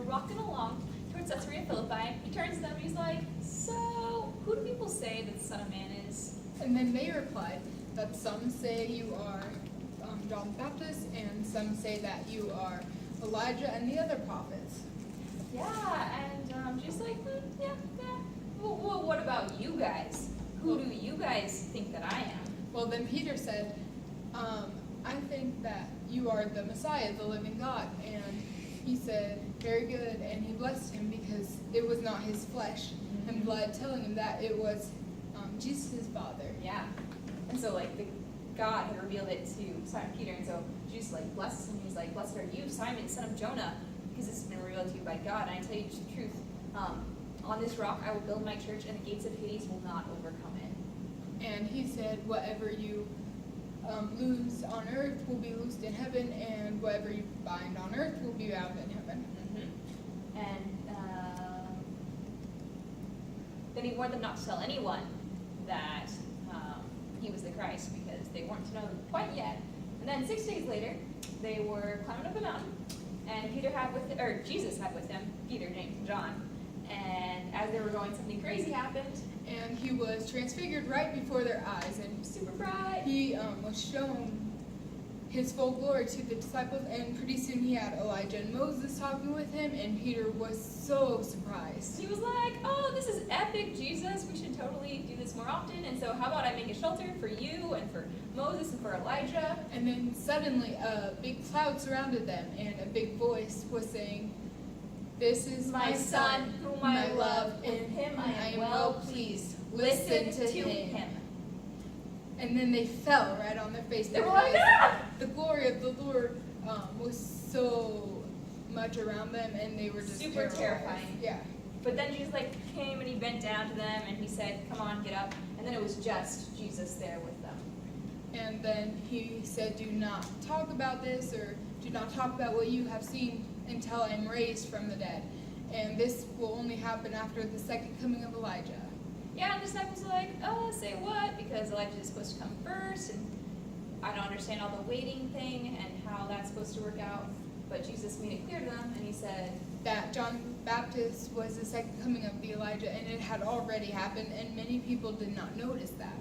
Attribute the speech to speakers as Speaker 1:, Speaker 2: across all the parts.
Speaker 1: walking along towards Caesarea Philippi. He turns to them and he's like, so, who do people say that the Son of Man is?
Speaker 2: And then they replied that some say you are John the Baptist, and some say that you are Elijah and the other prophets.
Speaker 1: Yeah, and just like, yeah. Well, what about you guys? Who do you guys think that I am?
Speaker 2: Well, then Peter said, I think that you are the Messiah, the living God. And he said, very good, and he blessed him because it was not his flesh and blood telling him that, it was Jesus' Father.
Speaker 1: Yeah. And so, like, God had revealed it to Simon Peter, and so Jesus, like, blesses him. He's like, blessed are you, Simon, son of Jonah, because this has been revealed to you by God. And I tell you the truth, on this rock I will build my church, and the gates of Hades will not overcome it.
Speaker 2: And he said, whatever you loose on earth will be loosed in heaven, and whatever you bind on earth will be bound in heaven.
Speaker 1: And then he warned them not to tell anyone that he was the Christ, because they weren't to know quite yet. And then 6 days later, they were climbing up a mountain, and Jesus had with him Peter, James, and John. And as they were going, something crazy happened.
Speaker 2: And he was transfigured right before their eyes, and
Speaker 1: Super bright.
Speaker 2: he was shown his full glory to the disciples, and pretty soon he had Elijah and Moses talking with him, and Peter was so surprised.
Speaker 1: He was like, oh, this is epic, Jesus. We should totally do this more often. And so how about I make a shelter for you and for Moses and for Elijah?
Speaker 2: And then suddenly a big cloud surrounded them, and a big voice was saying, this is
Speaker 1: My son, whom I love, with him I am well pleased. Listen to him.
Speaker 2: And then they fell right on their face.
Speaker 1: They were like, ah!
Speaker 2: The glory of the Lord was so much around them, and they were just
Speaker 1: Super terrifying.
Speaker 2: Yeah.
Speaker 1: But then Jesus came and he bent down to them and he said, come on, get up. And then it was just Jesus there with them.
Speaker 2: And then he said, do not talk about this, or do not talk about what you have seen until I am raised from the dead. And this will only happen after the second coming of Elijah.
Speaker 1: Yeah, and the disciples are like, oh, say what? Because Elijah is supposed to come first, and I don't understand all the waiting thing and how that's supposed to work out. But Jesus made it clear to them, and he said
Speaker 2: that John the Baptist was the second coming of the Elijah, and it had already happened, and many people did not notice that.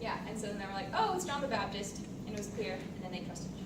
Speaker 1: Yeah, and so then they were like, oh, it's John the Baptist, and it was clear, and then they trusted Jesus.